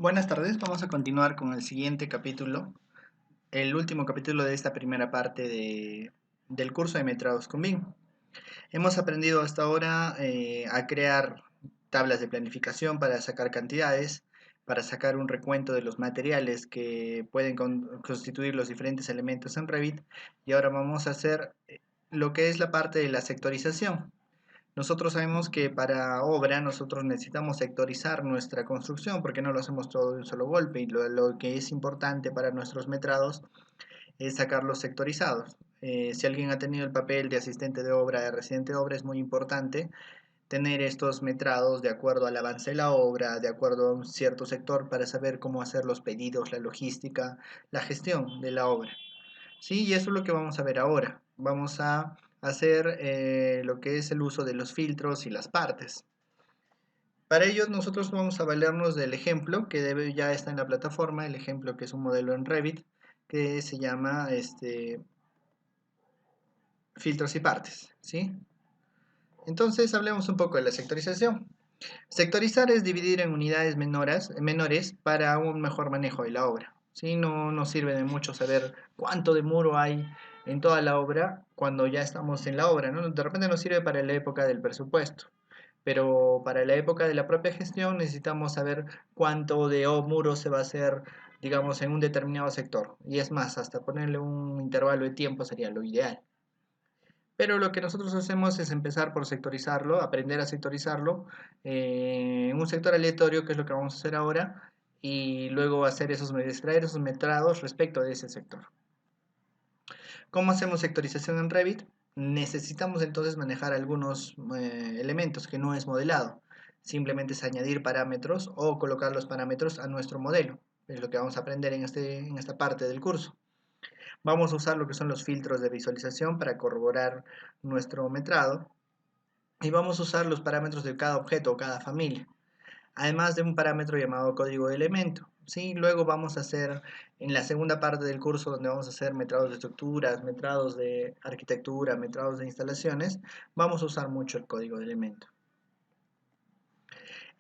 Buenas tardes, vamos a continuar con el siguiente capítulo, el último capítulo de esta primera parte del curso de metrados con BIM. Hemos aprendido hasta ahora a crear tablas de planificación para sacar cantidades, para sacar un recuento de los materiales que pueden constituir los diferentes elementos en Revit, y ahora vamos a hacer lo que es la parte de la sectorización. Nosotros sabemos que para obra nosotros necesitamos sectorizar nuestra construcción porque no lo hacemos todo de un solo golpe, y lo que es importante para nuestros metrados es sacarlos sectorizados. Si alguien ha tenido el papel de asistente de obra, de residente de obra, es muy importante tener estos metrados de acuerdo al avance de la obra, de acuerdo a un cierto sector, para saber cómo hacer los pedidos, la logística, la gestión de la obra. Sí, y eso es lo que vamos a ver ahora. Vamos a hacer lo que es el uso de los filtros y las partes. Para ello nosotros vamos a valernos del ejemplo que ya está en la plataforma, el ejemplo que es un modelo en Revit que se llama filtros y partes, ¿sí? Entonces hablemos un poco de la sectorización. Sectorizar es dividir en unidades menores para un mejor manejo de la obra. ¿Sí? No nos sirve de mucho saber cuánto de muro hay en toda la obra cuando ya estamos en la obra, ¿no? De repente nos sirve para la época del presupuesto, pero para la época de la propia gestión necesitamos saber cuánto de muro se va a hacer, digamos, en un determinado sector. Y es más, hasta ponerle un intervalo de tiempo sería lo ideal. Pero lo que nosotros hacemos es empezar por sectorizarlo, aprender a sectorizarlo en un sector aleatorio, que es lo que vamos a hacer ahora, y luego extraer esos metrados respecto de ese sector. ¿Cómo hacemos sectorización en Revit? Necesitamos entonces manejar algunos elementos que no es modelado. Simplemente es añadir parámetros o colocar los parámetros a nuestro modelo. Es lo que vamos a aprender en esta parte del curso. Vamos a usar lo que son los filtros de visualización para corroborar nuestro metrado, y vamos a usar los parámetros de cada objeto o cada familia, además de un parámetro llamado código de elemento. ¿Sí? Luego vamos a hacer, en la segunda parte del curso, donde vamos a hacer metrados de estructuras, metrados de arquitectura, metrados de instalaciones, vamos a usar mucho el código de elemento.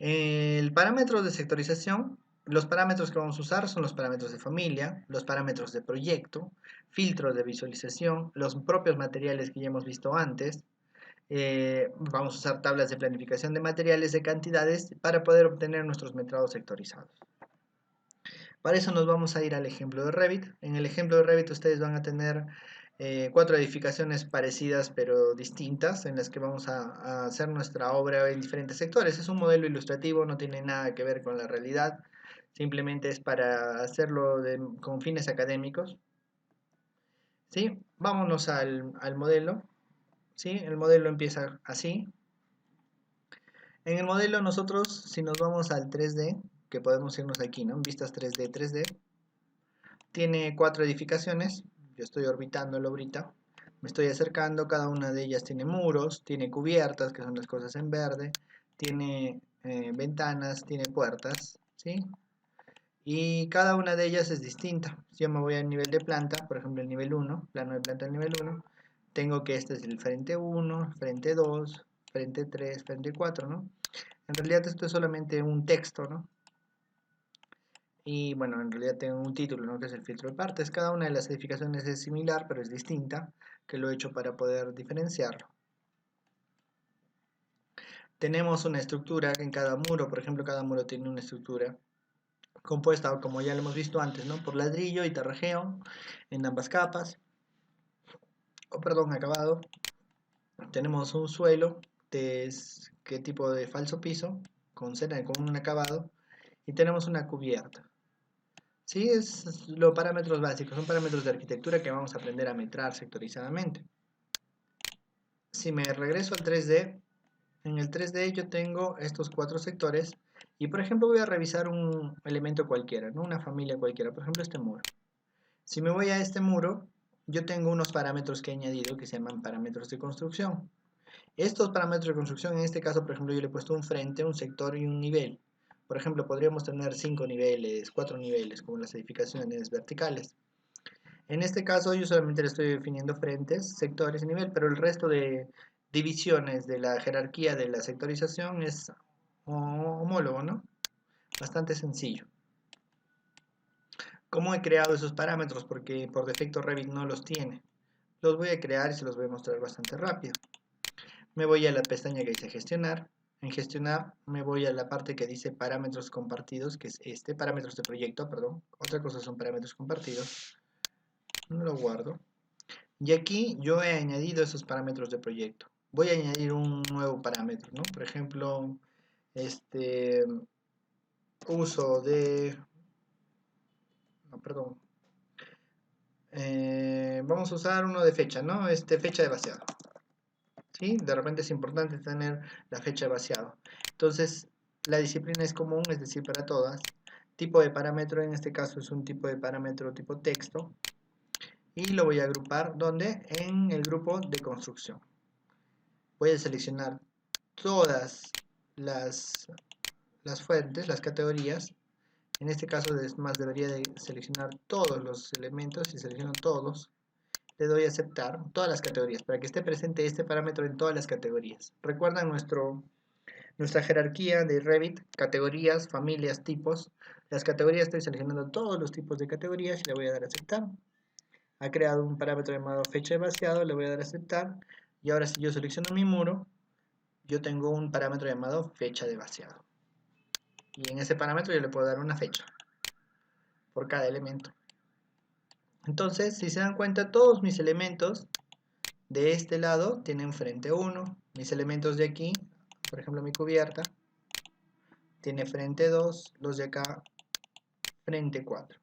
El parámetro de sectorización, los parámetros que vamos a usar son los parámetros de familia, los parámetros de proyecto, filtros de visualización, los propios materiales que ya hemos visto antes. Vamos a usar tablas de planificación de materiales, de cantidades, para poder obtener nuestros metrados sectorizados. Para eso nos vamos a ir al ejemplo de Revit. En el ejemplo de Revit ustedes van a tener 4 edificaciones parecidas pero distintas, en las que vamos a hacer nuestra obra en diferentes sectores. Es un modelo ilustrativo, no tiene nada que ver con la realidad, simplemente es para hacerlo con fines académicos. ¿Sí? Vámonos al modelo. ¿Sí? El modelo empieza así. En el modelo nosotros, si nos vamos al 3D, que podemos irnos aquí, ¿no? Vistas 3D, 3D, tiene 4 edificaciones. Yo estoy orbitándolo ahorita, me estoy acercando. Cada una de ellas tiene muros, tiene cubiertas, que son las cosas en verde, tiene ventanas, tiene puertas, ¿sí? Y cada una de ellas es distinta. Si yo me voy al nivel de planta, por ejemplo el nivel 1, plano de planta del nivel 1, tengo que este es el frente 1, frente 2, frente 3, frente 4, ¿no? En realidad esto es solamente un texto, ¿no? Y bueno, en realidad tengo un título, ¿no? Que es el filtro de partes. Cada una de las edificaciones es similar, pero es distinta, que lo he hecho para poder diferenciarlo. Tenemos una estructura en cada muro, por ejemplo, cada muro tiene una estructura compuesta, como ya lo hemos visto antes, ¿no? Por ladrillo y terrajeo en ambas capas, o perdón, acabado. Tenemos un suelo, ¿qué tipo de falso piso? Con un acabado, y tenemos una cubierta. Sí, es los parámetros básicos, son parámetros de arquitectura que vamos a aprender a metrar sectorizadamente. Si me regreso al 3D, en el 3D yo tengo estos 4 sectores, y por ejemplo voy a revisar un elemento cualquiera, ¿no? Una familia cualquiera, por ejemplo este muro. Si me voy a este muro, yo tengo unos parámetros que he añadido que se llaman parámetros de construcción. Estos parámetros de construcción, en este caso, por ejemplo, yo le he puesto un frente, un sector y un nivel. Por ejemplo, podríamos tener 5 niveles, 4 niveles, como las edificaciones verticales. En este caso, yo solamente le estoy definiendo frentes, sectores y nivel, pero el resto de divisiones de la jerarquía de la sectorización es homólogo, ¿no? Bastante sencillo. ¿Cómo he creado esos parámetros? Porque por defecto Revit no los tiene. Los voy a crear y se los voy a mostrar bastante rápido. Me voy a la pestaña que dice gestionar. En gestionar me voy a la parte que dice parámetros compartidos, que es parámetros de proyecto, perdón. Otra cosa son parámetros compartidos. Lo guardo. Y aquí yo he añadido esos parámetros de proyecto. Voy a añadir un nuevo parámetro, ¿no? Por ejemplo, uso de... No, perdón. Vamos a usar uno de fecha, ¿no? Fecha de vaciado. ¿Sí? De repente es importante tener la fecha de vaciado. Entonces, la disciplina es común, es decir, para todas. Tipo de parámetro, en este caso es un tipo de parámetro tipo texto. Y lo voy a agrupar, ¿dónde? En el grupo de construcción. Voy a seleccionar todas las fuentes, las categorías. En este caso, es más, debería de seleccionar todos los elementos y selecciono todos. Le doy a aceptar todas las categorías para que esté presente este parámetro en todas las categorías. ¿Recuerdan nuestra jerarquía de Revit? Categorías, familias, tipos. Las categorías, estoy seleccionando todos los tipos de categorías y le voy a dar a aceptar. Ha creado un parámetro llamado fecha de vaciado, le voy a dar a aceptar. Y ahora si yo selecciono mi muro, yo tengo un parámetro llamado fecha de vaciado. Y en ese parámetro yo le puedo dar una fecha por cada elemento. Entonces, si se dan cuenta, todos mis elementos de este lado tienen frente 1. Mis elementos de aquí, por ejemplo mi cubierta, tiene frente 2. Los de acá, frente 4.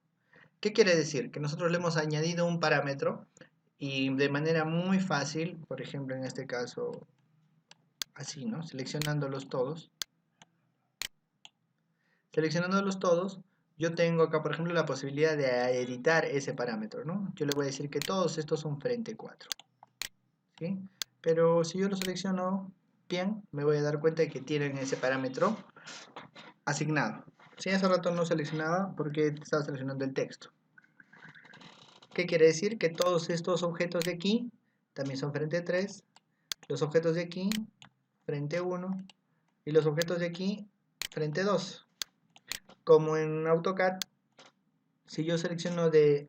¿Qué quiere decir? Que nosotros le hemos añadido un parámetro y de manera muy fácil, por ejemplo en este caso, así, ¿no? Seleccionándolos todos. Seleccionándolos todos, yo tengo acá, por ejemplo, la posibilidad de editar ese parámetro, ¿no? Yo le voy a decir que todos estos son frente 4. ¿Sí? Pero si yo lo selecciono bien, me voy a dar cuenta de que tienen ese parámetro asignado. Si hace rato no seleccionaba porque estaba seleccionando el texto. ¿Qué quiere decir? Que todos estos objetos de aquí también son frente 3, los objetos de aquí frente 1 y los objetos de aquí frente 2. Como en AutoCAD, si yo selecciono de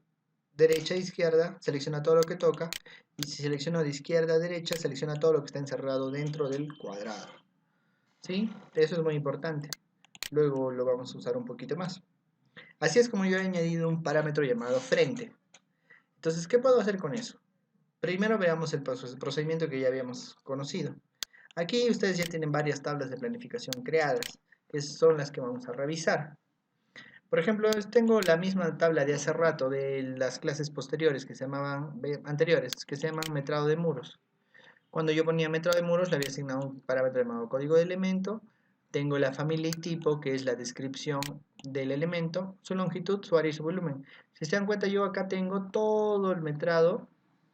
derecha a izquierda, selecciona todo lo que toca, y si selecciono de izquierda a derecha, selecciona todo lo que está encerrado dentro del cuadrado. ¿Sí? Eso es muy importante. Luego lo vamos a usar un poquito más. Así es como yo he añadido un parámetro llamado frente. Entonces, ¿qué puedo hacer con eso? Primero veamos el procedimiento que ya habíamos conocido. Aquí ustedes ya tienen varias tablas de planificación creadas, que son las que vamos a revisar. Por ejemplo, tengo la misma tabla de hace rato de las clases posteriores que se llamaban, anteriores, que se llaman metrado de muros. Cuando yo ponía metrado de muros le había asignado un parámetro llamado código de elemento. Tengo la familia y tipo, que es la descripción del elemento, su longitud, su área y su volumen. Si se dan cuenta, yo acá tengo todo el metrado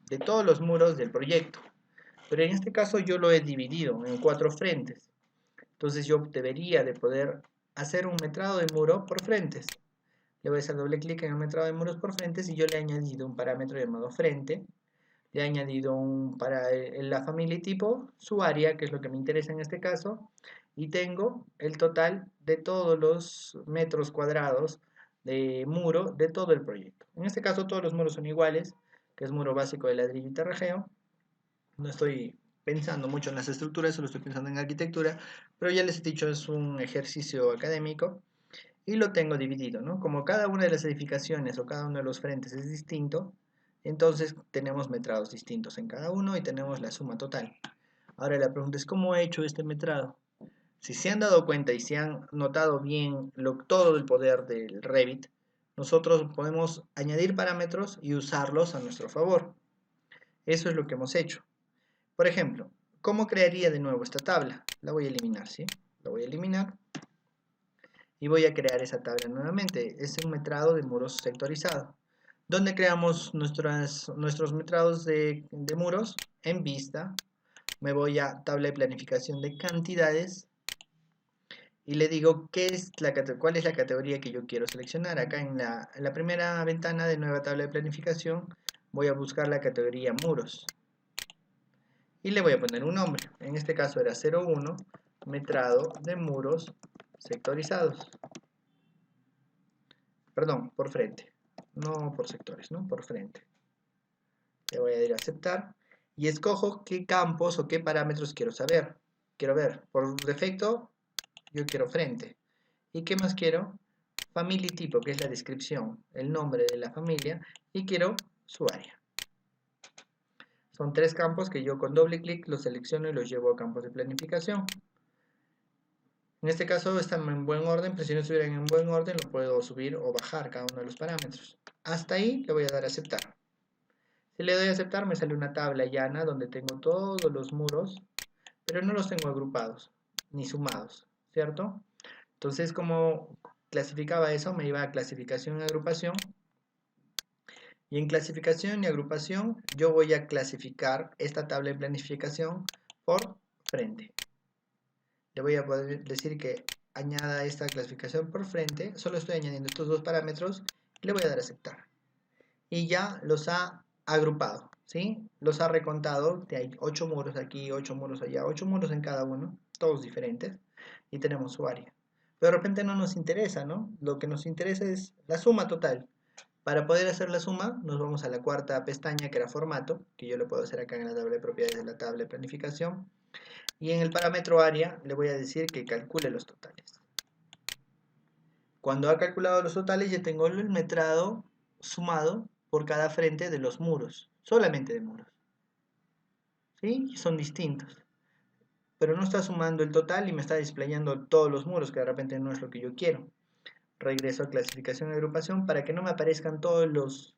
de todos los muros del proyecto. Pero en este caso yo lo he dividido en 4 frentes. Entonces yo debería de poder hacer un metrado de muro por frentes. Le voy a hacer doble clic en el metrado de muros por frentes y yo le he añadido un parámetro llamado frente. Le he añadido para la familia y tipo, su área, que es lo que me interesa en este caso. Y tengo el total de todos los metros cuadrados de muro de todo el proyecto. En este caso todos los muros son iguales, que es muro básico de ladrillo y terrajeo. No estoy pensando mucho en las estructuras, solo estoy pensando en arquitectura, pero ya les he dicho, es un ejercicio académico y lo tengo dividido, ¿no? Como cada una de las edificaciones o cada uno de los frentes es distinto, entonces tenemos metrados distintos en cada uno y tenemos la suma total. Ahora la pregunta es, ¿cómo he hecho este metrado? Si se han dado cuenta y se han notado bien todo el poder del Revit, nosotros podemos añadir parámetros y usarlos a nuestro favor. Eso es lo que hemos hecho. Por ejemplo, ¿cómo crearía de nuevo esta tabla? La voy a eliminar, ¿sí? La voy a eliminar y voy a crear esa tabla nuevamente. Es un metrado de muros sectorizado. ¿Dónde creamos nuestros metrados de muros? En vista. Me voy a tabla de planificación de cantidades y le digo cuál es la categoría que yo quiero seleccionar. Acá en la primera ventana de nueva tabla de planificación voy a buscar la categoría muros. Y le voy a poner un nombre. En este caso era 01, metrado de muros sectorizados. Perdón, por frente. no por sectores, ¿no? Por frente. Le voy a ir a aceptar y escojo qué campos o qué parámetros quiero saber. Quiero ver, por defecto, yo quiero frente. ¿Y qué más quiero? Family tipo, que es la descripción, el nombre de la familia, y quiero su área. Son 3 campos que yo con doble clic los selecciono y los llevo a campos de planificación. En este caso están en buen orden, pero si no estuvieran en buen orden lo puedo subir o bajar cada uno de los parámetros. Hasta ahí le voy a dar a aceptar. Si le doy a aceptar me sale una tabla llana donde tengo todos los muros, pero no los tengo agrupados ni sumados, ¿cierto? Entonces, como clasificaba eso, me iba a clasificación y agrupación. Y en clasificación y agrupación, yo voy a clasificar esta tabla de planificación por frente. Le voy a poder decir que añada esta clasificación por frente. Solo estoy añadiendo estos 2 parámetros y le voy a dar a aceptar. Y ya los ha agrupado, ¿sí? Los ha recontado. Hay 8 muros aquí, 8 muros allá, 8 muros en cada uno, todos diferentes. Y tenemos su área. Pero de repente no nos interesa, ¿no? Lo que nos interesa es la suma total. Para poder hacer la suma, nos vamos a la cuarta pestaña, que era formato, que yo lo puedo hacer acá en la tabla de propiedades de la tabla de planificación. Y en el parámetro área le voy a decir que calcule los totales. Cuando ha calculado los totales, ya tengo el metrado sumado por cada frente de los muros, solamente de muros. ¿Sí? Son distintos. Pero no está sumando el total y me está displayando todos los muros, que de repente no es lo que yo quiero. Regreso a clasificación y agrupación para que no me aparezcan todos los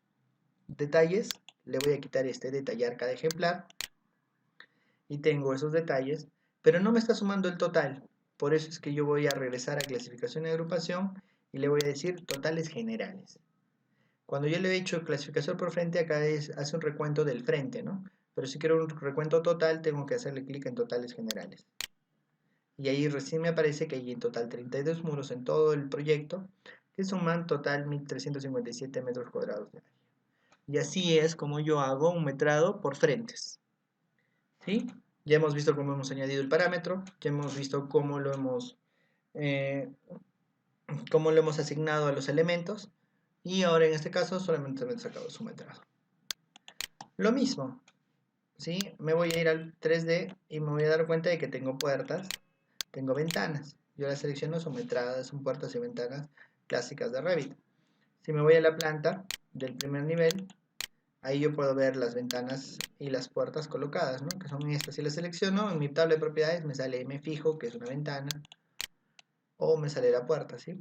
detalles. Le voy a quitar este detallar cada ejemplar y tengo esos detalles, pero no me está sumando el total. Por eso es que yo voy a regresar a clasificación y agrupación y le voy a decir totales generales. Cuando yo le he hecho clasificación por frente, acá hace un recuento del frente, ¿no? Pero si quiero un recuento total, tengo que hacerle clic en totales generales. Y ahí recién me aparece que hay en total 32 muros en todo el proyecto, que suman total 1357 metros cuadrados de área. Y así es como yo hago un metrado por frentes. ¿Sí? Ya hemos visto cómo hemos añadido el parámetro, ya hemos visto eh, cómo lo hemos asignado a los elementos, y ahora en este caso solamente me he sacado su metrado. Lo mismo, ¿sí? Me voy a ir al 3D y me voy a dar cuenta de que tengo puertas, tengo ventanas. Yo las selecciono, son metradas, son puertas y ventanas clásicas de Revit. Si me voy a la planta del primer nivel, ahí yo puedo ver las ventanas y las puertas colocadas, ¿no? Que son estas. Si las selecciono, en mi tabla de propiedades me sale M fijo, que es una ventana, o me sale la puerta, ¿sí?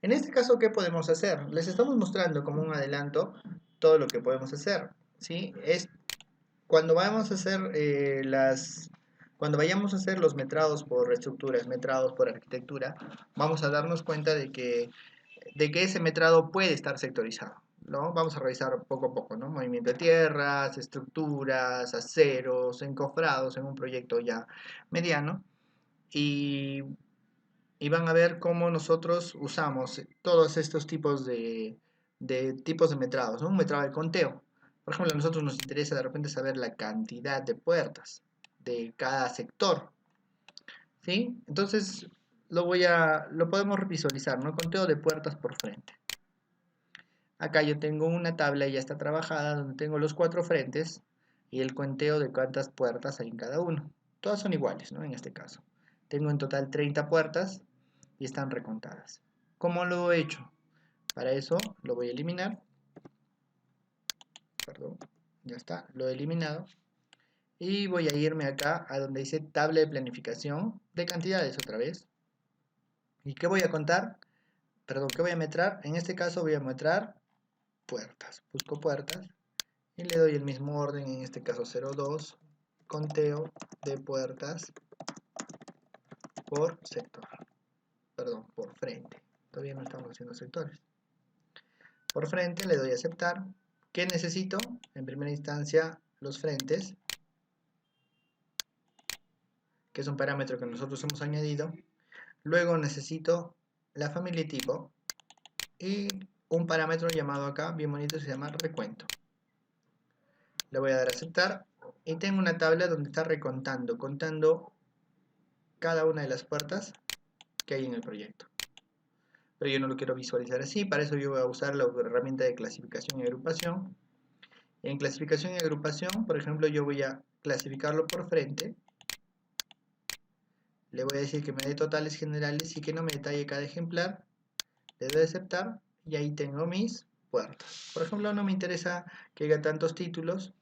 En este caso, ¿qué podemos hacer? Les estamos mostrando como un adelanto todo lo que podemos hacer, ¿sí? Es cuando vamos a hacer cuando vayamos a hacer los metrados por estructuras, metrados por arquitectura, vamos a darnos cuenta de que ese metrado puede estar sectorizado, ¿no? Vamos a revisar poco a poco, ¿no? Movimiento de tierras, estructuras, aceros, encofrados en un proyecto ya mediano. Y, van a ver cómo nosotros usamos todos estos tipos tipos de metrados, ¿no? Un metrado de conteo. Por ejemplo, a nosotros nos interesa de repente saber la cantidad de puertas de cada sector, ¿sí? Entonces lo podemos visualizar, ¿no? Conteo de puertas por frente. Acá yo tengo una tabla ya está trabajada donde tengo los 4 frentes y el conteo de cuántas puertas hay en cada uno. Todas son iguales, ¿no? En este caso. Tengo en total 30 puertas y están recontadas. ¿Cómo lo he hecho? Para eso lo voy a eliminar. Perdón, ya está, lo he eliminado. Y voy a irme acá a donde dice tabla de planificación de cantidades otra vez. ¿Y qué voy a contar? Perdón, ¿qué voy a metrar? En este caso voy a metrar puertas. Busco puertas y le doy el mismo orden, en este caso 02, conteo de puertas por sector. Perdón, por frente. Todavía no estamos haciendo sectores. Por frente le doy a aceptar. ¿Qué necesito? En primera instancia los frentes, que es un parámetro que nosotros hemos añadido. Luego necesito la familia tipo y un parámetro llamado acá, bien bonito, se llama recuento. Le voy a dar a aceptar y tengo una tabla donde está contando cada una de las puertas que hay en el proyecto. pero yo no lo quiero visualizar así. Para eso yo voy a usar la herramienta de clasificación y agrupación. En clasificación y agrupación, por ejemplo, yo voy a clasificarlo por frente. Le voy a decir que me dé totales generales y que no me detalle cada ejemplar. Le doy a aceptar y ahí tengo mis puertas. Por ejemplo, no me interesa que haya tantos títulos.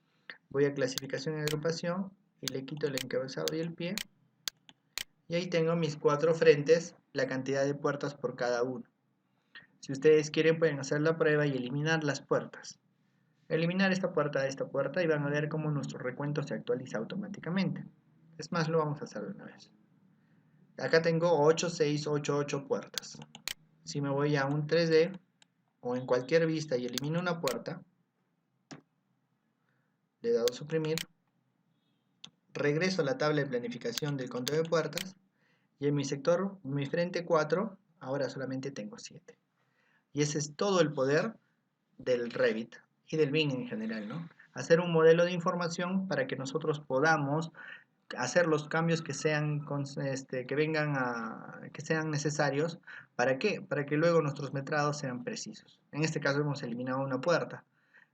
Voy a clasificación y agrupación y le quito el encabezado y el pie. Y ahí tengo mis 4 frentes, la cantidad de puertas por cada uno. Si ustedes quieren pueden hacer la prueba y eliminar las puertas. Eliminar esta puerta y van a ver cómo nuestro recuento se actualiza automáticamente. Es más, lo vamos a hacer de una vez. Acá tengo 8, 6, 8, 8 puertas. Si me voy a un 3D o en cualquier vista y elimino una puerta, le he dado a suprimir, regreso a la tabla de planificación del conteo de puertas y en mi sector, mi frente 4, ahora solamente tengo 7. Y ese es todo el poder del Revit y del BIM en general, ¿no? Hacer un modelo de información para que nosotros podamos hacer los cambios que sean que sean necesarios. ¿Para qué? Para que luego nuestros metrados sean precisos. En este caso hemos eliminado una puerta,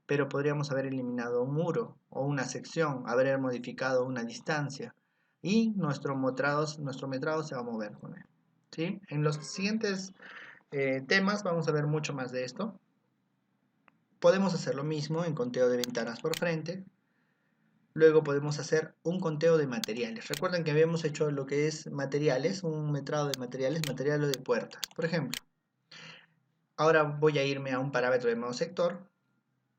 pero podríamos haber eliminado un muro o una sección, haber modificado una distancia y nuestro metrado se va a mover con él, ¿sí? En los siguientes temas vamos a ver mucho más de esto. Podemos hacer lo mismo en conteo de ventanas por frente. Luego podemos hacer un conteo de materiales. Recuerden que habíamos hecho lo que es materiales, un metrado de materiales, material de puertas, por ejemplo. Ahora voy a irme a un parámetro llamado sector,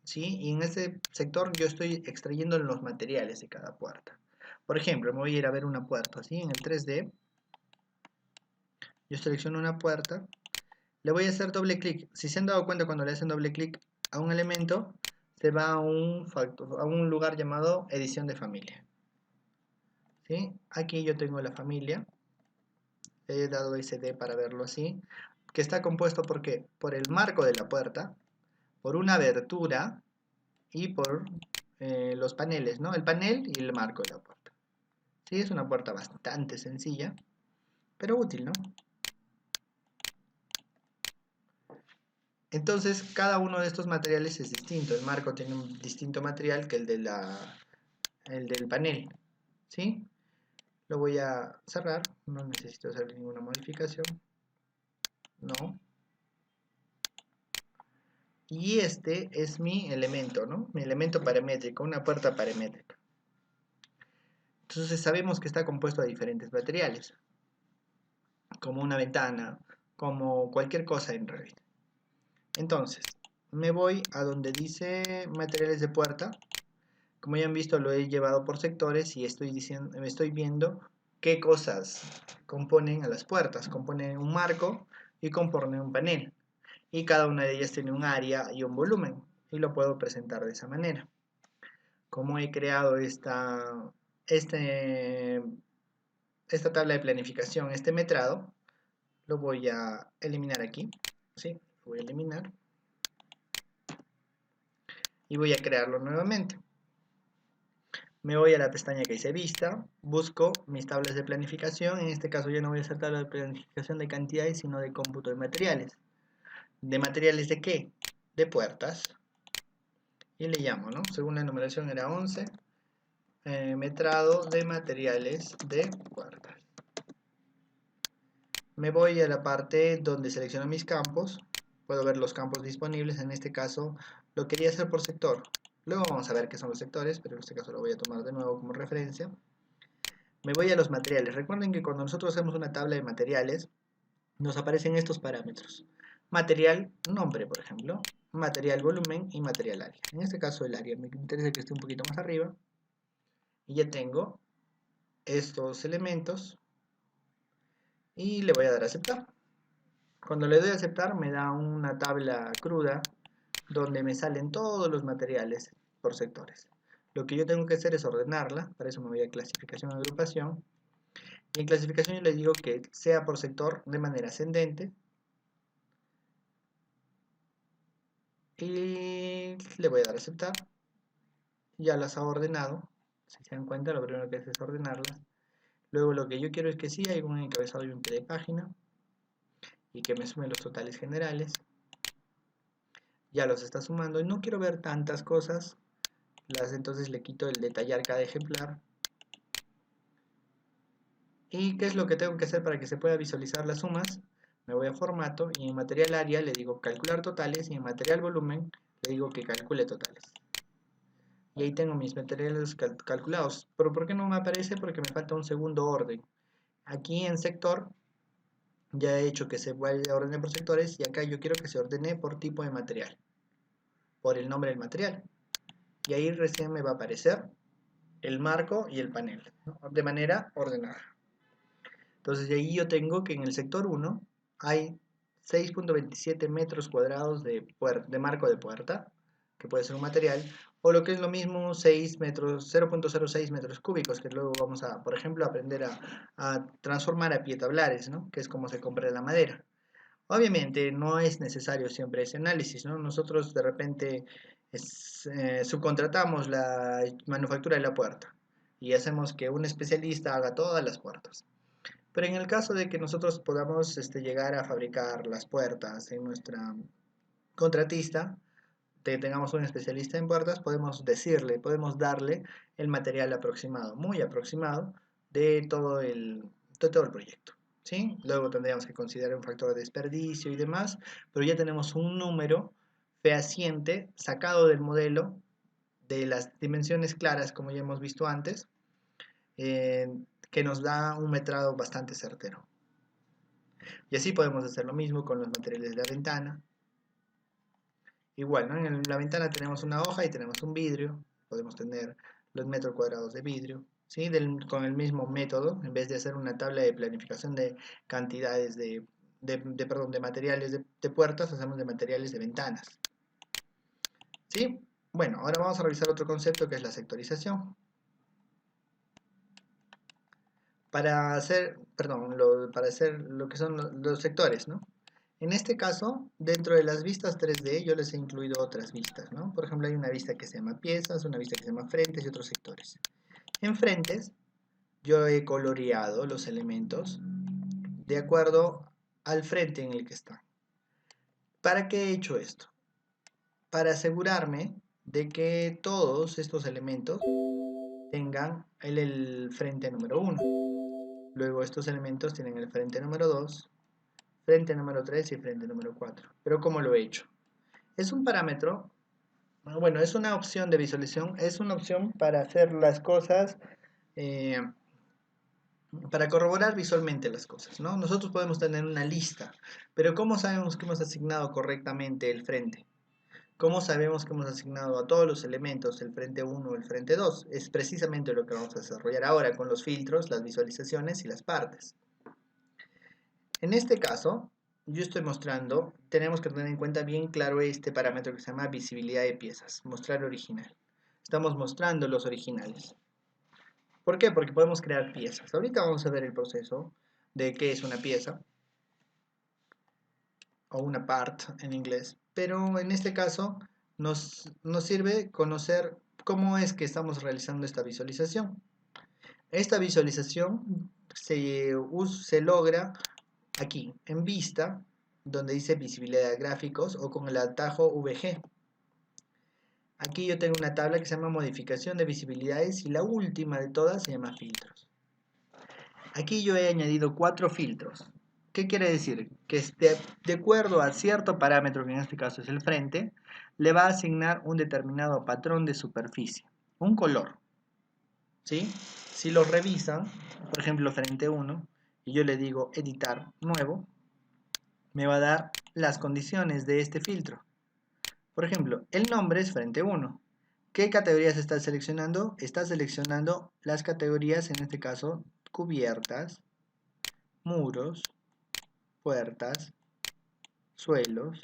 ¿sí? Y en este sector yo estoy extrayendo los materiales de cada puerta. Por ejemplo, me voy a ir a ver una puerta, ¿sí? En el 3D, yo selecciono una puerta, le voy a hacer doble clic. Si se han dado cuenta, cuando le hacen doble clic a un elemento, se va a un lugar llamado edición de familia, ¿sí? Aquí yo tengo la familia, le he dado SD para verlo así, que está compuesto ¿por qué? Por el marco de la puerta, por una abertura y por los paneles, ¿no? El panel y el marco de la puerta. Sí, es una puerta bastante sencilla, pero útil, ¿no? Entonces, cada uno de estos materiales es distinto. El marco tiene un distinto material que el del panel, ¿sí? Lo voy a cerrar, no necesito hacer ninguna modificación. No. Y este es mi elemento, ¿no? Mi elemento paramétrico, una puerta paramétrica. Entonces sabemos que está compuesto de diferentes materiales, como una ventana, como cualquier cosa en Revit. Entonces, me voy a donde dice materiales de puerta. Como ya han visto, lo he llevado por sectores y estoy viendo qué cosas componen a las puertas. Componen un marco y componen un panel. Y cada una de ellas tiene un área y un volumen. Y lo puedo presentar de esa manera. Como he creado esta tabla de planificación, este metrado, lo voy a eliminar aquí. ¿Sí? Lo voy a eliminar. Y voy a crearlo nuevamente. Me voy a la pestaña que dice vista, busco mis tablas de planificación. En este caso yo no voy a hacer tabla de planificación de cantidades, sino de cómputo de materiales. ¿De materiales de qué? De puertas. Y le llamo, ¿no? Según la numeración era 11. Metrado de materiales de puertas. Me voy a la parte donde selecciono mis campos. Puedo ver los campos disponibles. En este caso lo quería hacer por sector. Luego vamos a ver qué son los sectores, pero en este caso lo voy a tomar de nuevo como referencia. Me voy a los materiales. Recuerden que cuando nosotros hacemos una tabla de materiales, nos aparecen estos parámetros. Material nombre, por ejemplo. Material volumen y material área. En este caso el área me interesa que esté un poquito más arriba. Y ya tengo estos elementos. Y le voy a dar a aceptar. Cuando le doy a aceptar me da una tabla cruda donde me salen todos los materiales por sectores. Lo que yo tengo que hacer es ordenarla. Para eso me voy a clasificación, agrupación. Y en clasificación yo le digo que sea por sector de manera ascendente. Y le voy a dar a aceptar. Ya las ha ordenado. Si se dan cuenta, lo primero que hace es ordenarlas. Luego lo que yo quiero es que sí haya un encabezado y un pie de página. y que me sume los totales generales. Ya los está sumando y no quiero ver tantas cosas, entonces le quito el detallar cada ejemplar. ¿Y qué es lo que tengo que hacer para que se pueda visualizar las sumas? Me voy a formato y en material área le digo calcular totales y en material volumen le digo que calcule totales. Y ahí tengo mis materiales calculados. ¿Pero por qué no me aparece? Porque me falta un segundo orden. Aquí en sector ya he hecho que se ordene por sectores y acá yo quiero que se ordene por tipo de material, por el nombre del material. Y ahí recién me va a aparecer el marco y el panel, ¿no? De manera ordenada. Entonces de ahí yo tengo que en el sector 1 hay 6.27 metros cuadrados de marco de puerta, que puede ser un material, o lo que es lo mismo 6 metros, 0.06 metros cúbicos, que luego vamos a, por ejemplo, aprender a transformar a pietablares, ¿no? Que es como se compra la madera. Obviamente no es necesario siempre ese análisis, ¿no? Nosotros de repente subcontratamos la manufactura de la puerta y hacemos que un especialista haga todas las puertas. Pero en el caso de que nosotros podamos llegar a fabricar las puertas en nuestra contratista, que tengamos un especialista en puertas, podemos darle el material aproximado, muy aproximado, de todo el proyecto. ¿Sí? Luego tendríamos que considerar un factor de desperdicio y demás, pero ya tenemos un número fehaciente sacado del modelo de las dimensiones claras, como ya hemos visto antes, que nos da un metrado bastante certero. Y así podemos hacer lo mismo con los materiales de la ventana. Igual, ¿no? En la ventana tenemos una hoja y tenemos un vidrio. Podemos tener los metros cuadrados de vidrio, ¿sí? Con el mismo método, en vez de hacer una tabla de planificación de cantidades de materiales de puertas, hacemos de materiales de ventanas. ¿Sí? Bueno, ahora vamos a revisar otro concepto que es la sectorización. Para hacer lo que son los sectores, ¿no? En este caso, dentro de las vistas 3D, yo les he incluido otras vistas, ¿no? Por ejemplo, hay una vista que se llama piezas, una vista que se llama frentes y otros sectores. En frentes, yo he coloreado los elementos de acuerdo al frente en el que están. ¿Para qué he hecho esto? Para asegurarme de que todos estos elementos tengan el frente número 1. Luego estos elementos tienen el frente número 2, frente número 3 y frente número 4. Pero ¿cómo lo he hecho? Es un parámetro, bueno, es una opción de visualización, es una opción para hacer las cosas, para corroborar visualmente las cosas, ¿no? Nosotros podemos tener una lista, pero ¿cómo sabemos que hemos asignado correctamente el frente? ¿Cómo sabemos que hemos asignado a todos los elementos el frente 1 o el frente 2? Es precisamente lo que vamos a desarrollar ahora con los filtros, las visualizaciones y las partes. En este caso, yo estoy mostrando, tenemos que tener en cuenta bien claro este parámetro que se llama visibilidad de piezas, mostrar original. Estamos mostrando los originales. ¿Por qué? Porque podemos crear piezas. Ahorita vamos a ver el proceso de qué es una pieza, o una part en inglés, pero en este caso nos sirve conocer cómo es que estamos realizando esta visualización. Esta visualización se logra aquí, en vista, donde dice visibilidad de gráficos o con el atajo VG. Aquí yo tengo una tabla que se llama modificación de visibilidades y la última de todas se llama filtros. Aquí yo he añadido 4 filtros. ¿Qué quiere decir? Que de acuerdo a cierto parámetro, que en este caso es el frente, le va a asignar un determinado patrón de superficie, un color. ¿Sí? Si lo revisan, por ejemplo, frente 1, y yo le digo editar nuevo, me va a dar las condiciones de este filtro. Por ejemplo, el nombre es frente 1. ¿Qué categorías está seleccionando? Está seleccionando las categorías, en este caso, cubiertas, muros, puertas, suelos,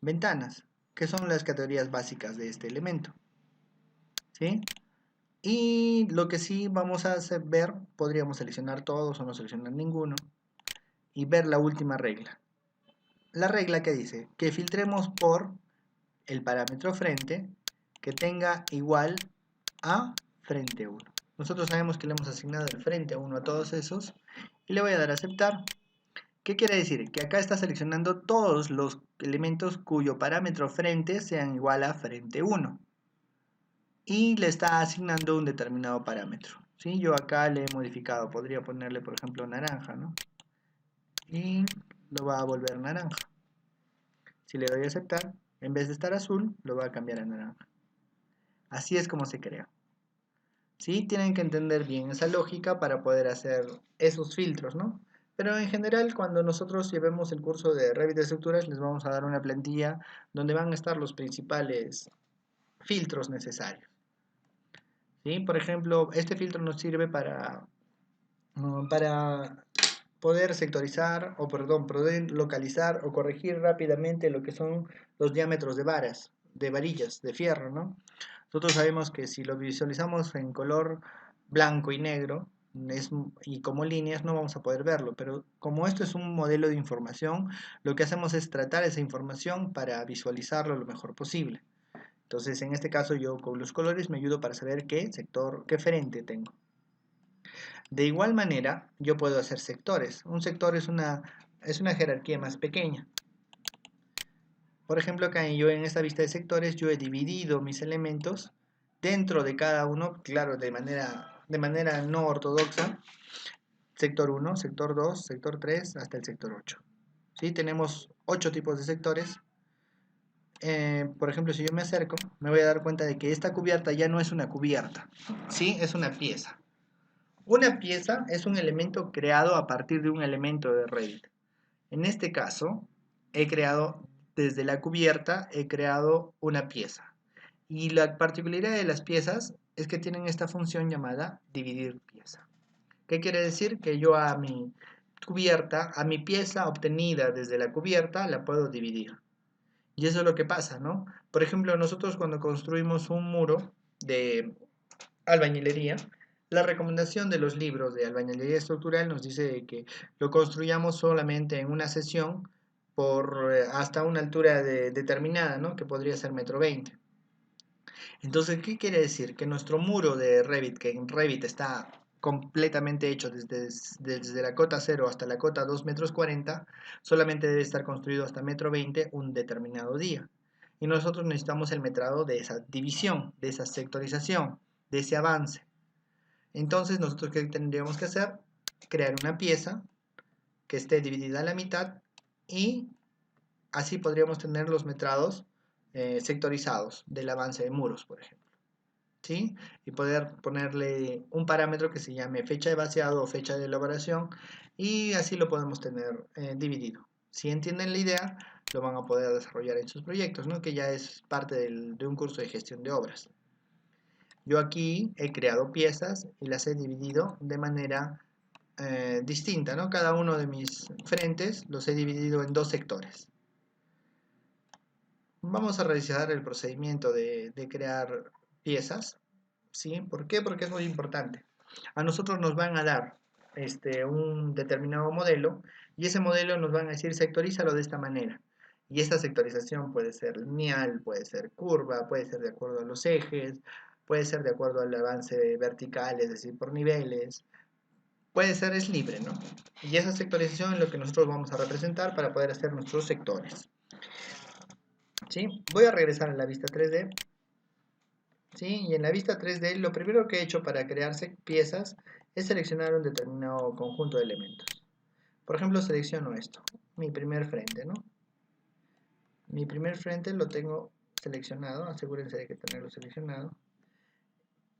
ventanas, que son las categorías básicas de este elemento. ¿Sí? Y lo que sí vamos a ver, podríamos seleccionar todos o no seleccionar ninguno, y ver la última regla. La regla que dice que filtremos por el parámetro frente que tenga igual a frente 1. Nosotros sabemos que le hemos asignado el frente 1 a todos esos y le voy a dar a aceptar. ¿Qué quiere decir? Que acá está seleccionando todos los elementos cuyo parámetro frente sean igual a frente 1 y le está asignando un determinado parámetro. ¿Sí? Yo acá le he modificado, podría ponerle por ejemplo naranja, ¿no? Y lo va a volver naranja. Si le doy a aceptar, en vez de estar azul, lo va a cambiar a naranja. Así es como se crea. ¿Sí? Tienen que entender bien esa lógica para poder hacer esos filtros, ¿no? Pero en general, cuando nosotros llevemos el curso de Revit de estructuras, les vamos a dar una plantilla donde van a estar los principales filtros necesarios. ¿Sí? Por ejemplo, este filtro nos sirve para poder sectorizar, o perdón, poder localizar o corregir rápidamente lo que son los diámetros de varas, de varillas, de fierro, ¿no? Nosotros sabemos que si lo visualizamos en color blanco y negro y como líneas no vamos a poder verlo, pero como esto es un modelo de información, lo que hacemos es tratar esa información para visualizarlo lo mejor posible. Entonces, en este caso yo con los colores me ayudo para saber qué sector, qué frente tengo. De igual manera, yo puedo hacer sectores. Un sector es una jerarquía más pequeña. Por ejemplo, acá yo en esta vista de sectores, yo he dividido mis elementos dentro de cada uno, claro, de manera no ortodoxa. Sector 1, sector 2, sector 3, hasta el sector 8. ¿Sí? Tenemos 8 tipos de sectores. Por ejemplo, si yo me acerco, me voy a dar cuenta de que esta cubierta ya no es una cubierta, ¿sí? Es una pieza. Una pieza es un elemento creado a partir de un elemento de Revit. En este caso, he creado desde la cubierta, he creado una pieza. Y la particularidad de las piezas es que tienen esta función llamada dividir pieza. ¿Qué quiere decir? Que yo a mi cubierta, a mi pieza obtenida desde la cubierta, la puedo dividir. Y eso es lo que pasa, ¿no? Por ejemplo, nosotros cuando construimos un muro de albañilería, la recomendación de los libros de albañilería estructural nos dice que lo construyamos solamente en una sesión por hasta una altura determinada, ¿no? Que podría ser 1,20 m. Entonces, ¿qué quiere decir? Que nuestro muro de Revit, que en Revit está completamente hecho desde la cota 0 hasta la cota 2,40 m, solamente debe estar construido hasta 1,20 m un determinado día. Y nosotros necesitamos el metrado de esa división, de esa sectorización, de ese avance. Entonces, nosotros ¿qué tendríamos que hacer? Crear una pieza que esté dividida a la mitad y así podríamos tener los metrados sectorizados del avance de muros, por ejemplo. ¿Sí? Y poder ponerle un parámetro que se llame fecha de vaciado o fecha de elaboración y así lo podemos tener dividido. Si entienden la idea, lo van a poder desarrollar en sus proyectos, ¿no? Que ya es parte de un curso de gestión de obras. Yo aquí he creado piezas y las he dividido de manera distinta, ¿no? Cada uno de mis frentes los he dividido en 2 sectores. Vamos a realizar el procedimiento de crear piezas, ¿sí? ¿Por qué? Porque es muy importante. A nosotros nos van a dar un determinado modelo y ese modelo nos van a decir sectorízalo de esta manera. Y esta sectorización puede ser lineal, puede ser curva, puede ser de acuerdo a los ejes, puede ser de acuerdo al avance vertical, es decir, por niveles, puede ser, es libre, ¿no? Y esa sectorización es lo que nosotros vamos a representar para poder hacer nuestros sectores. ¿Sí? Voy a regresar a la vista 3D. ¿Sí? Y en la vista 3D lo primero que he hecho para crearse piezas es seleccionar un determinado conjunto de elementos. Por ejemplo, selecciono esto, mi primer frente, ¿no? Mi primer frente lo tengo seleccionado, asegúrense de que tenerlo seleccionado.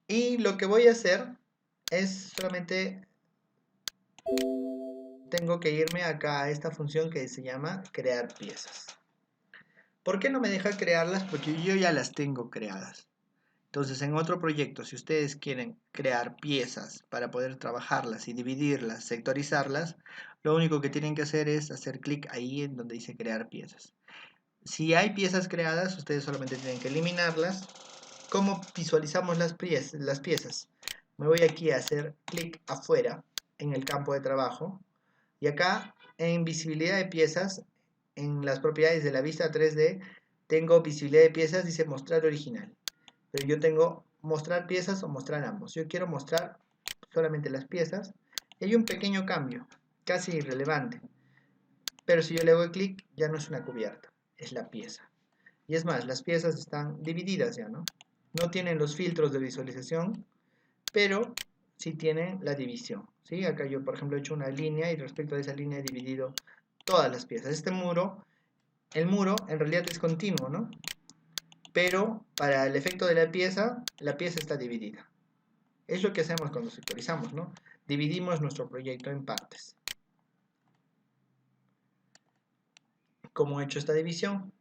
Y lo que voy a hacer es solamente tengo que irme acá a esta función que se llama crear piezas. ¿Por qué no me deja crearlas? Porque yo ya las tengo creadas. Entonces, en otro proyecto, si ustedes quieren crear piezas para poder trabajarlas y dividirlas, sectorizarlas, lo único que tienen que hacer es hacer clic ahí en donde dice crear piezas. Si hay piezas creadas, ustedes solamente tienen que eliminarlas. ¿Cómo visualizamos las piezas? Me voy aquí a hacer clic afuera en el campo de trabajo y acá en visibilidad de piezas, en las propiedades de la vista 3D, tengo visibilidad de piezas, dice mostrar original. Pero yo tengo mostrar piezas o mostrar ambos. Yo quiero mostrar solamente las piezas. Y hay un pequeño cambio, casi irrelevante. Pero si yo le hago clic, ya no es una cubierta, es la pieza. Y es más, las piezas están divididas ya, ¿no? No tienen los filtros de visualización, pero sí tienen la división, ¿sí? Acá yo, por ejemplo, he hecho una línea y respecto a esa línea he dividido todas las piezas. Este muro, el muro en realidad es continuo, ¿no? Pero para el efecto de la pieza está dividida. Es lo que hacemos cuando sectorizamos, ¿no? Dividimos nuestro proyecto en partes. ¿Cómo he hecho esta división?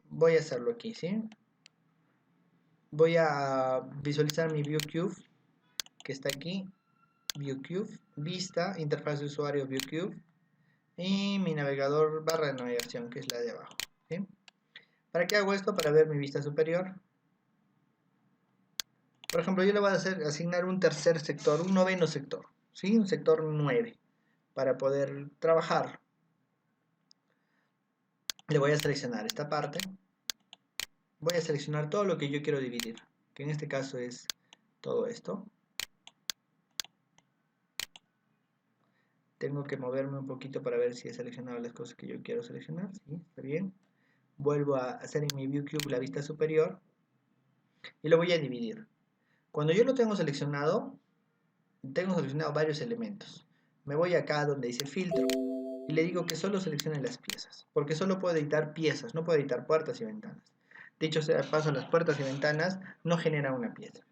Voy a hacerlo aquí, ¿sí? Voy a visualizar mi ViewCube, que está aquí. ViewCube, vista, interfaz de usuario ViewCube. Y mi navegador barra de navegación, que es la de abajo, ¿sí? ¿Para qué hago esto? Para ver mi vista superior. Por ejemplo, yo le voy a asignar un tercer sector, un noveno sector, ¿sí? Un sector 9, para poder trabajar. Le voy a seleccionar esta parte. Voy a seleccionar todo lo que yo quiero dividir, que en este caso es todo esto. Tengo que moverme un poquito para ver si he seleccionado las cosas que yo quiero seleccionar. Sí, está bien. Vuelvo a hacer en mi ViewCube la vista superior y lo voy a dividir. Cuando yo lo tengo seleccionado varios elementos. Me voy acá donde dice filtro y le digo que solo seleccione las piezas, porque solo puedo editar piezas, no puedo editar puertas y ventanas. Dicho sea de paso, las puertas y ventanas no generan una pieza.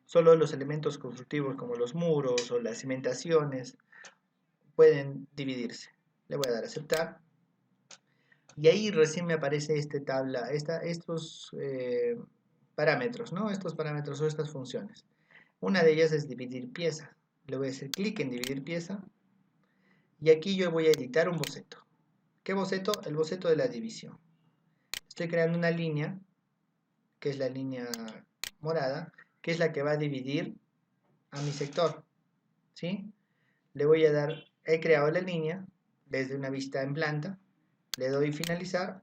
Solo los elementos constructivos como los muros o las cimentaciones pueden dividirse. Le voy a dar a aceptar. Y ahí recién me aparece estos parámetros, ¿no? Estos parámetros o estas funciones. Una de ellas es dividir pieza. Le voy a hacer clic en dividir pieza. Y aquí yo voy a editar un boceto. ¿Qué boceto? El boceto de la división. Estoy creando una línea, que es la línea morada, que es la que va a dividir a mi sector. ¿Sí? Le voy a dar, he creado la línea desde una vista en planta, le doy finalizar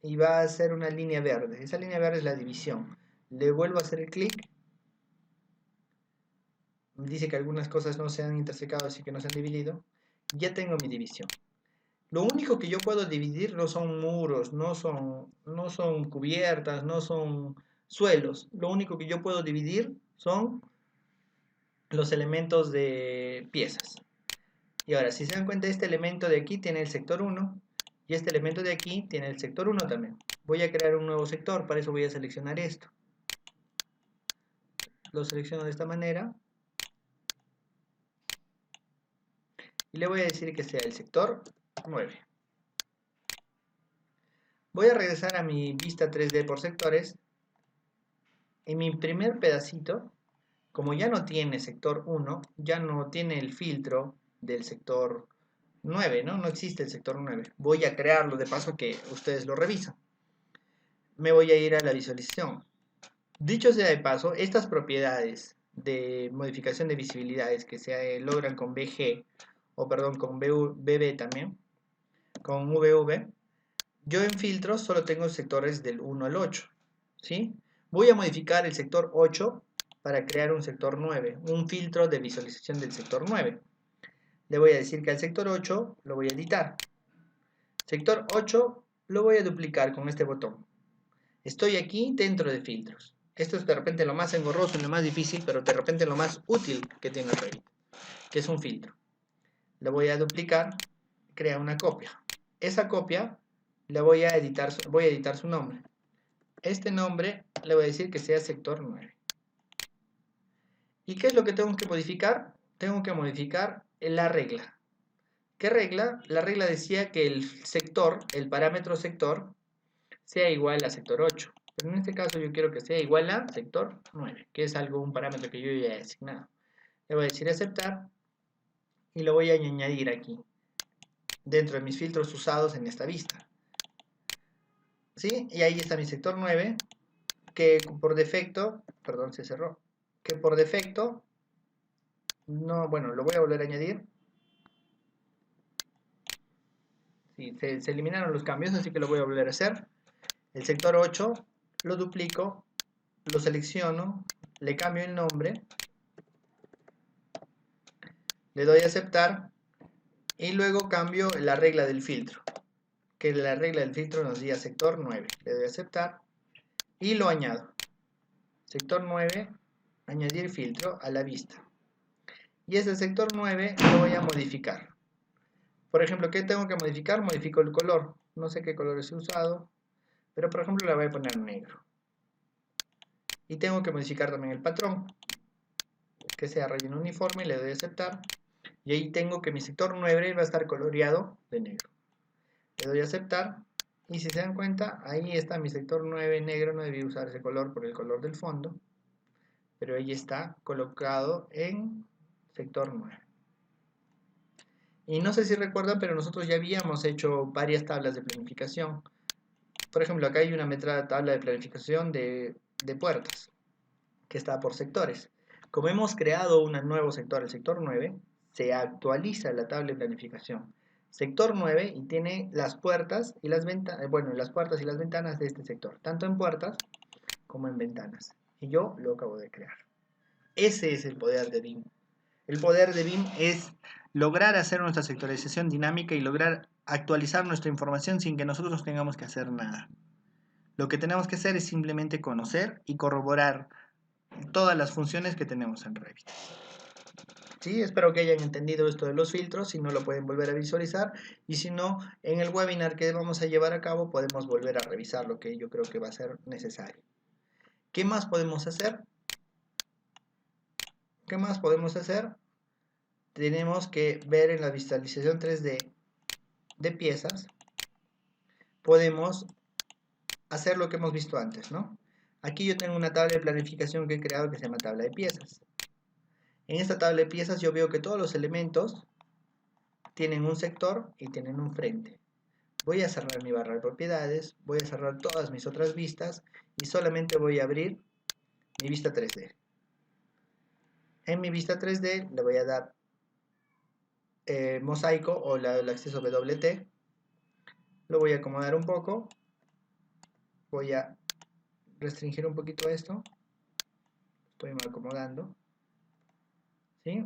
y va a ser una línea verde. Esa línea verde es la división. Le vuelvo a hacer el clic. Dice que algunas cosas no se han intersecado, así que no se han dividido. Ya tengo mi división. Lo único que yo puedo dividir no son muros, no son cubiertas, no son suelos. Lo único que yo puedo dividir son los elementos de piezas. Y ahora, si se dan cuenta, este elemento de aquí tiene el sector 1 y este elemento de aquí tiene el sector 1 también. Voy a crear un nuevo sector, para eso voy a seleccionar esto. Lo selecciono de esta manera. Y le voy a decir que sea el sector 9. Voy a regresar a mi vista 3D por sectores. En mi primer pedacito, como ya no tiene sector 1, ya no tiene el filtro del sector 9, ¿no? No existe el sector 9. Voy a crearlo de paso que ustedes lo revisan. Me voy a ir a la visualización. Dicho sea de paso, estas propiedades de modificación de visibilidades que se logran con VG, o perdón, con VB también, con VV, yo en filtros solo tengo sectores del 1 al 8, ¿sí? Voy a modificar el sector 8 para crear un sector 9, un filtro de visualización del sector 9. Le voy a decir que al sector 8 lo voy a editar. Sector 8 lo voy a duplicar con este botón. Estoy aquí dentro de filtros. Esto es de repente lo más engorroso y lo más difícil, pero de repente lo más útil que tiene Revit, que es un filtro. Lo voy a duplicar, crea una copia. Esa copia le voy a editar su nombre. Este nombre le voy a decir que sea sector 9. ¿Y qué es lo que tengo que modificar? Tengo que modificar la regla. ¿Qué regla? La regla decía que el sector, el parámetro sector, sea igual a sector 8. Pero en este caso yo quiero que sea igual a sector 9, que es un parámetro que yo ya he asignado. Le voy a decir aceptar y lo voy a añadir aquí, dentro de mis filtros usados en esta vista. ¿Sí? Y ahí está mi sector 9, que por defecto, perdón, se cerró, que por defecto, no, bueno, lo voy a volver a añadir. Sí, se eliminaron los cambios, así que lo voy a volver a hacer. El sector 8 lo duplico, lo selecciono, le cambio el nombre, le doy a aceptar Y luego cambio la regla del filtro, que la regla del filtro nos diga sector 9. Le doy a aceptar y lo añado. Sector 9, añadir filtro a la vista. Y ese sector 9 lo voy a modificar. Por ejemplo, ¿qué tengo que modificar? Modifico el color. No sé qué colores he usado, pero por ejemplo le voy a poner negro. Y tengo que modificar también el patrón, que sea relleno uniforme, le doy a aceptar. Y ahí tengo que mi sector 9 va a estar coloreado de negro. Le doy a aceptar. Y si se dan cuenta, ahí está mi sector 9 negro. No debí usar ese color por el color del fondo, pero ahí está colocado en sector 9. Y no sé si recuerdan, pero nosotros ya habíamos hecho varias tablas de planificación. Por ejemplo, acá hay una tabla de planificación de puertas, que está por sectores. Como hemos creado un nuevo sector, el sector 9, se actualiza la tabla de planificación. Sector 9 y tiene las puertas y las ventanas, bueno, las puertas y las ventanas de este sector, tanto en puertas como en ventanas. Y yo lo acabo de crear. Ese es el poder de BIM. El poder de BIM es lograr hacer nuestra sectorización dinámica y lograr actualizar nuestra información sin que nosotros tengamos que hacer nada. Lo que tenemos que hacer es simplemente conocer y corroborar todas las funciones que tenemos en Revit. Sí, espero que hayan entendido esto de los filtros, si no lo pueden volver a visualizar y si no, en el webinar que vamos a llevar a cabo podemos volver a revisar lo que yo creo que va a ser necesario. ¿Qué más podemos hacer? ¿Qué más podemos hacer? Tenemos que ver en la visualización 3D de piezas, podemos hacer lo que hemos visto antes, ¿no? Aquí yo tengo una tabla de planificación que he creado que se llama tabla de piezas. En esta tabla de piezas yo veo que todos los elementos tienen un sector y tienen un frente. Voy a cerrar mi barra de propiedades, voy a cerrar todas mis otras vistas y solamente voy a abrir mi vista 3D. En mi vista 3D le voy a dar mosaico o el acceso WT. Lo voy a acomodar un poco. Voy a restringir un poquito esto. Estoy acomodando. ¿Sí?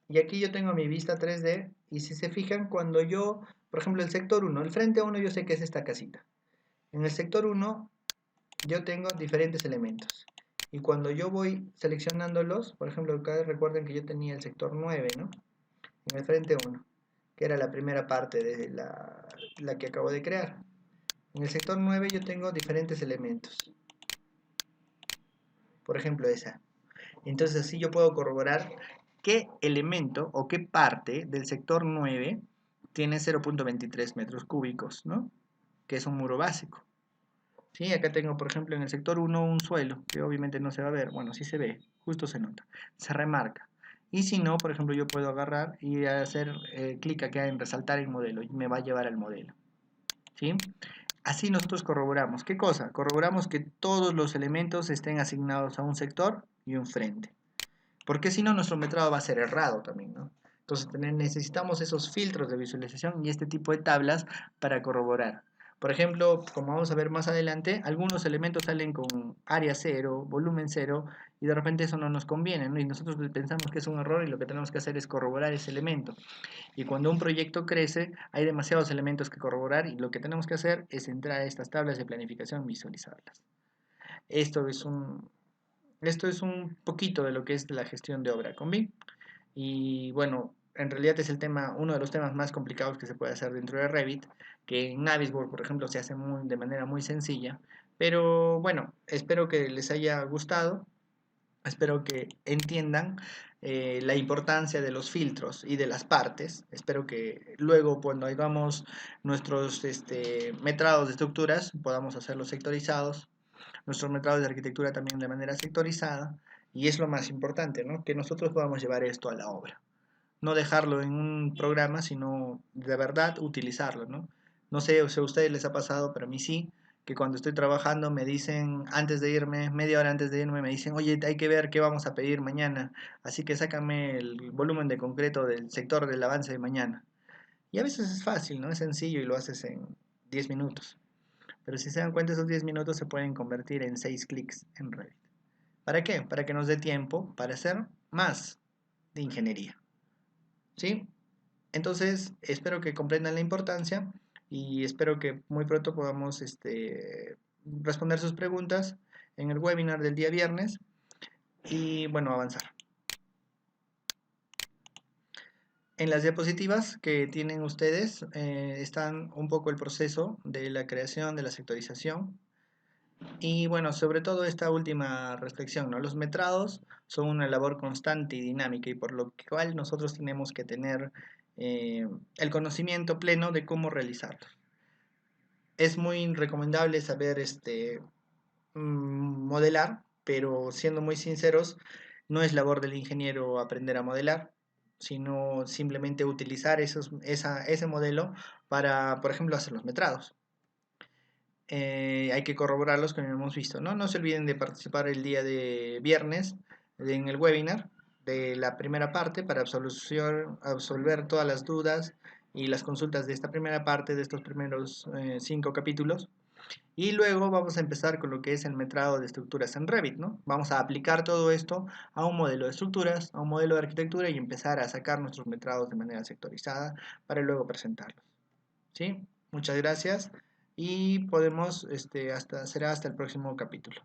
Y aquí yo tengo mi vista 3D y si se fijan, cuando yo, por ejemplo, el sector 1, el frente 1 yo sé que es esta casita. En el sector 1 yo tengo diferentes elementos. Y cuando yo voy seleccionándolos, por ejemplo, acá recuerden que yo tenía el sector 9, ¿no? En el frente 1, que era la primera parte de la que acabo de crear. En el sector 9 yo tengo diferentes elementos. Por ejemplo, esa. Entonces así yo puedo corroborar qué elemento o qué parte del sector 9 tiene 0.23 metros cúbicos, ¿no? Que es un muro básico. ¿Sí? Acá tengo, por ejemplo, en el sector 1 un suelo, que obviamente no se va a ver. Bueno, sí se ve, justo se nota. Se remarca. Y si no, por ejemplo, yo puedo agarrar y hacer clic acá en resaltar el modelo y me va a llevar al modelo. ¿Sí? Así nosotros corroboramos. ¿Qué cosa? Corroboramos que todos los elementos estén asignados a un sector y un frente. Porque si no, nuestro metrado va a ser errado también, ¿no? Entonces necesitamos esos filtros de visualización y este tipo de tablas para corroborar. Por ejemplo, como vamos a ver más adelante, algunos elementos salen con área 0, volumen 0, y de repente eso no nos conviene, ¿no? Y nosotros pensamos que es un error y lo que tenemos que hacer es corroborar ese elemento. Y cuando un proyecto crece, hay demasiados elementos que corroborar y lo que tenemos que hacer es entrar a estas tablas de planificación y visualizarlas. Esto es un poquito de lo que es la gestión de obra con BIM. Y bueno, en realidad es uno de los temas más complicados que se puede hacer dentro de Revit, que en Navisworks, por ejemplo, se hace de manera muy sencilla. Pero bueno, espero que les haya gustado, espero que entiendan la importancia de los filtros y de las partes. Espero que luego cuando hagamos nuestros metrados de estructuras podamos hacerlos sectorizados, nuestros metrados de arquitectura también de manera sectorizada, y es lo más importante, ¿no? Que nosotros podamos llevar esto a la obra. No dejarlo en un programa, sino de verdad utilizarlo, ¿no? No sé si a ustedes les ha pasado, pero a mí sí, que cuando estoy trabajando me dicen antes de irme, media hora antes de irme, me dicen, oye, hay que ver qué vamos a pedir mañana, así que sácame el volumen de concreto del sector del avance de mañana. Y a veces es fácil, ¿no? Es sencillo y lo haces en 10 minutos. Pero si se dan cuenta, esos 10 minutos se pueden convertir en 6 clics en Revit. ¿Para qué? Para que nos dé tiempo para hacer más de ingeniería. ¿Sí? Entonces, espero que comprendan la importancia y espero que muy pronto podamos responder sus preguntas en el webinar del día viernes y bueno, avanzar. En las diapositivas que tienen ustedes están un poco el proceso de la creación de la sectorización y bueno, sobre todo esta última reflexión, ¿no? Los metrados son una labor constante y dinámica y por lo cual nosotros tenemos que tener el conocimiento pleno de cómo realizarlos. Es muy recomendable saber modelar, pero siendo muy sinceros, no es labor del ingeniero aprender a modelar, sino simplemente utilizar ese modelo para, por ejemplo, hacer los metrados. Hay que corroborarlos como hemos visto, ¿no? No se olviden de participar el día de viernes en el webinar de la primera parte para absolver todas las dudas y las consultas de esta primera parte, de estos primeros 5 capítulos. Y luego vamos a empezar con lo que es el metrado de estructuras en Revit, ¿no? Vamos a aplicar todo esto a un modelo de estructuras, a un modelo de arquitectura y empezar a sacar nuestros metrados de manera sectorizada para luego presentarlos. ¿Sí? Muchas gracias y será hasta el próximo capítulo.